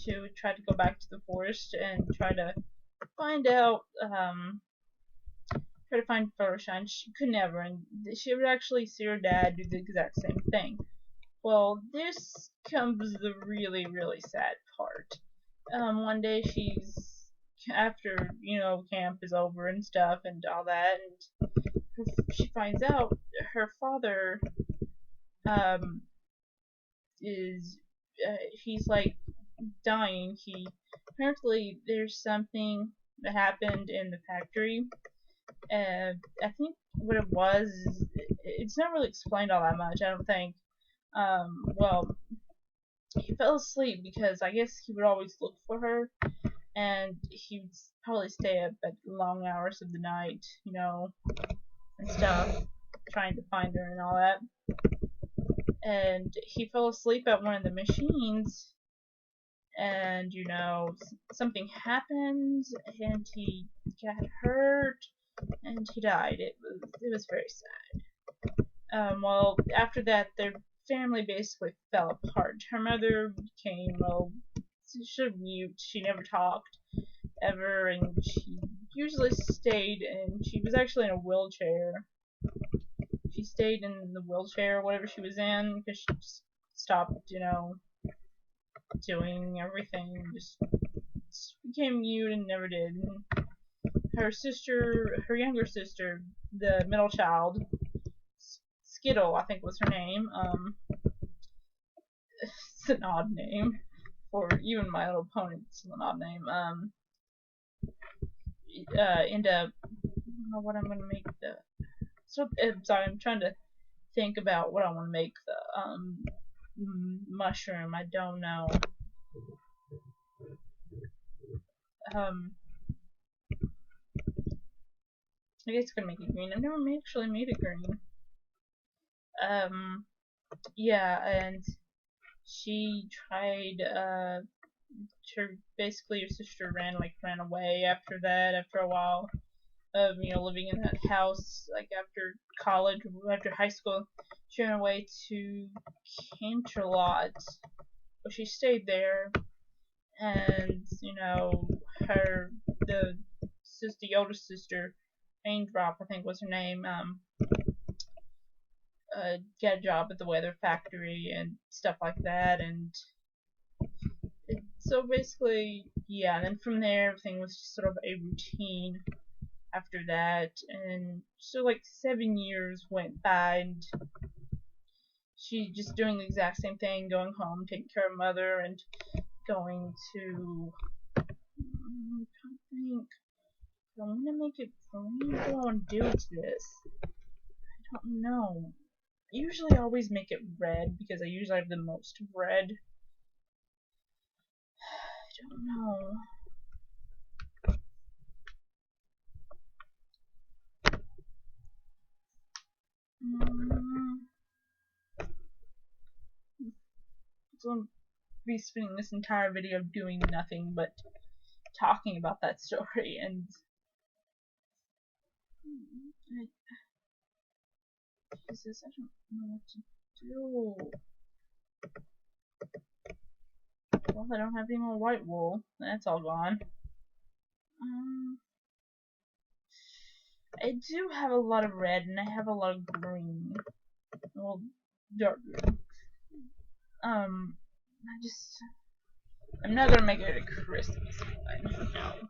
to try to go back to the forest and try to find out, try to find Fluttershy. She could never, and she would actually see her dad do the exact same thing. Well, this comes the really, really sad part. One day she's, after, camp is over and stuff and all that, and she finds out her father, is, he's like dying. Apparently there's something that happened in the factory. I think what it was, it's not really explained all that much, I don't think. Well, he fell asleep because I guess he would always look for her, and he would probably stay up at long hours of the night, and stuff, trying to find her and all that. And he fell asleep at one of the machines, and something happened, and he got hurt, and he died. It was very sad. Well, after that, their family basically fell apart. Her mother became, mute. She never talked ever, and she usually stayed, and she was actually in a wheelchair. She stayed in the wheelchair or whatever she was in because she just stopped, doing everything. Just became mute and never did. And her younger sister, the middle child, Skittle, I think was her name. It's an odd name for even My Little Pony. It's an odd name. End up, I don't know what I'm gonna make the. So sorry, I'm trying to think about what I want to make the mushroom. I don't know. I guess I'm gonna make it green. I've never actually made it green. Yeah, and she tried, basically her sister ran away after that, after a while of, living in that house, like after college, after high school. She ran away to Canterlot, but she stayed there, and, the older sister, Raindrop, I think was her name, get a job at the weather factory and stuff like that, and so basically, yeah, and then from there, everything was just sort of a routine after that, and so 7 years went by, and she just doing the exact same thing, going home, taking care of mother, and going to, I'm trying to think, I want to make it green. What do I want to do to this? I don't know. I usually always make it red because I usually have the most red. I don't know. So I'm be spending this entire video doing nothing but talking about that story, and Jesus, I don't know what to do. Well, I don't have any more white wool. That's all gone. I do have a lot of red, and I have a lot of green. Well, dark green. I'm not gonna make it a Christmas one. No.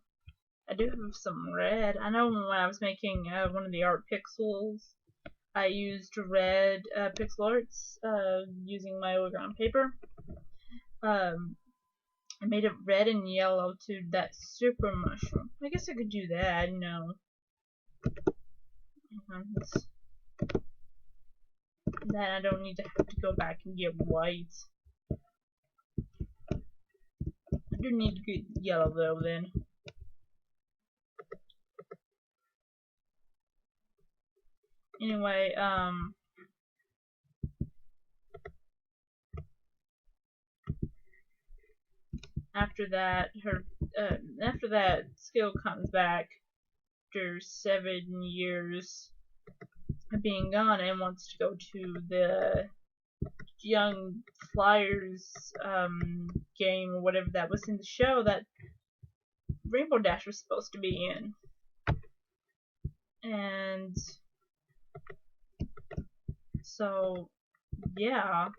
I do have some red. I know when I was making one of the art pixels, I used red pixel arts using my origami paper. I made it red and yellow to that super mushroom. I guess I could do that, Then I don't need to have to go back and get white. I do need to get yellow though then. Anyway, after that, Skill comes back after 7 years of being gone and wants to go to the young flyers game or whatever that was in the show that Rainbow Dash was supposed to be in. And so, yeah.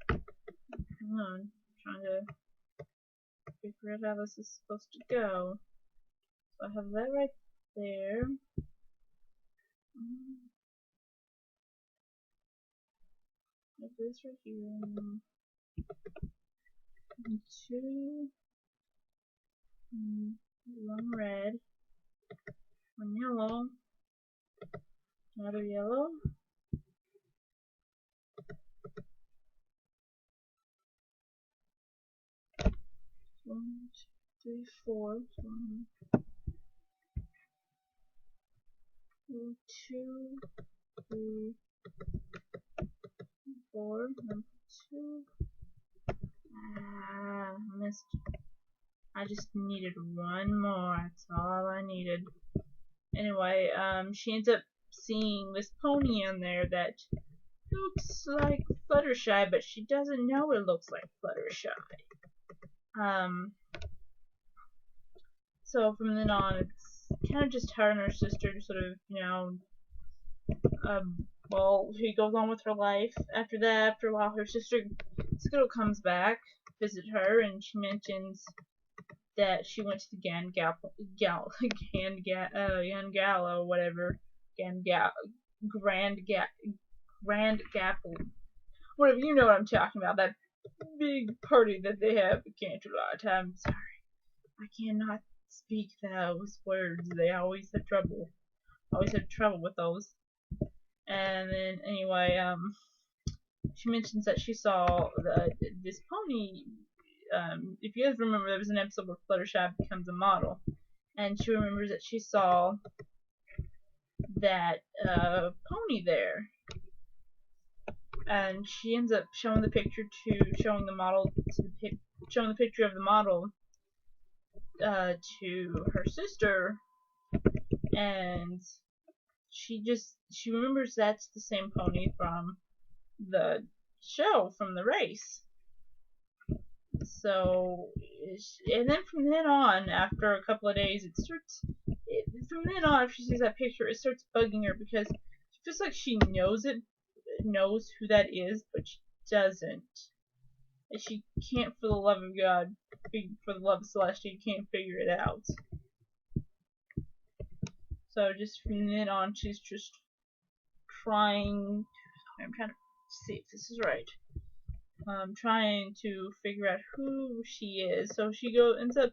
Hang on, I'm trying to figure out how this is supposed to go. So I have that right there. I have this right here. And two. One red. One yellow. Another yellow. One, two, three, four. One, two, three, four. Number two. Missed. I just needed one more. That's all I needed. Anyway, she ends up seeing this pony in there that looks like Fluttershy, but she doesn't know it looks like Fluttershy. So from then on, it's kind of just her and her sister, sort of, well, she goes on with her life. After that, after a while, her sister Skittle comes back, visit her, and she mentions that she went to the Gangala, whatever, Grand Gapple, whatever, you know what I'm talking about, that big party that they have at Canterlot. I'm sorry, I cannot speak those words. They always have trouble with those. And then anyway, she mentions that she saw this pony. If you guys remember, there was an episode where Fluttershy becomes a model, and she remembers that she saw that pony there, and she ends up showing the picture showing the picture of the model to her sister, and she remembers that's the same pony from the show, from the race. So, and then from then on, after a couple of days, from then on, after she sees that picture, it starts bugging her because she feels like she knows who that is, but she doesn't. And she can't, for the love of God, for the love of Celestia, can't figure it out. So just from then on, she's just trying. I'm trying to see if this is right. Trying to figure out who she is. So she ends up,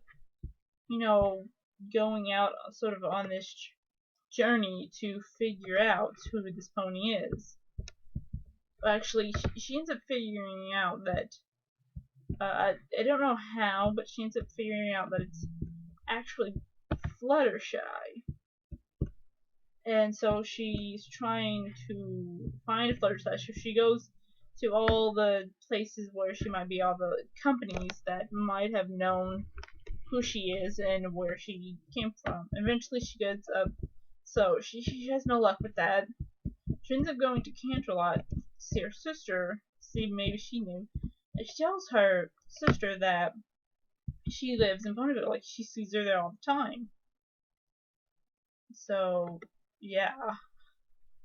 going out sort of on this journey to figure out who this pony is. Actually, she ends up figuring out that I don't know how, but she ends up figuring out that it's actually Fluttershy. And so she's trying to find Fluttershy. So she goes to all the places where she might be, all the companies that might have known who she is and where she came from. Eventually she gets up, so she has no luck with that. She ends up going to Canterlot to see her sister, see maybe she knew. And she tells her sister that she lives in Ponyville, like she sees her there all the time. So, yeah.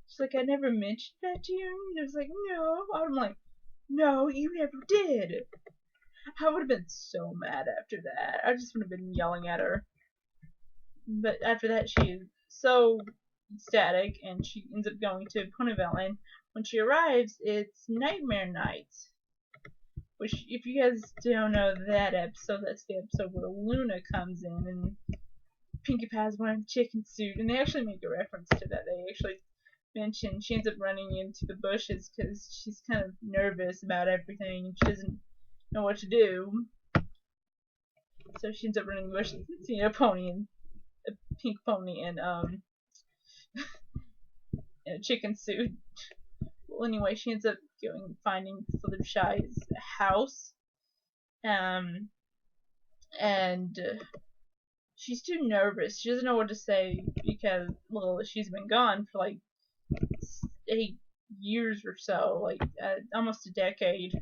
She's like, I never mentioned that to you. And I was like, no. I'm like, no, you never did. I would have been so mad after that. I just would have been yelling at her. But after that, she's so ecstatic, and she ends up going to Ponyville. And when she arrives, it's Nightmare Night. Which, if you guys don't know that episode, that's the episode where Luna comes in and Pinkie Pie's wearing a chicken suit. And they actually make a reference to that. They actually mention she ends up running into the bushes because she's kind of nervous about everything and she doesn't know what to do. So she ends up running in the bushes, seeing a pony, and a pink pony, and in a chicken suit. Well, anyway, she ends up finding Fluttershy's house, and she's too nervous. She doesn't know what to say because, well, she's been gone for like 8 years or so, like almost a decade.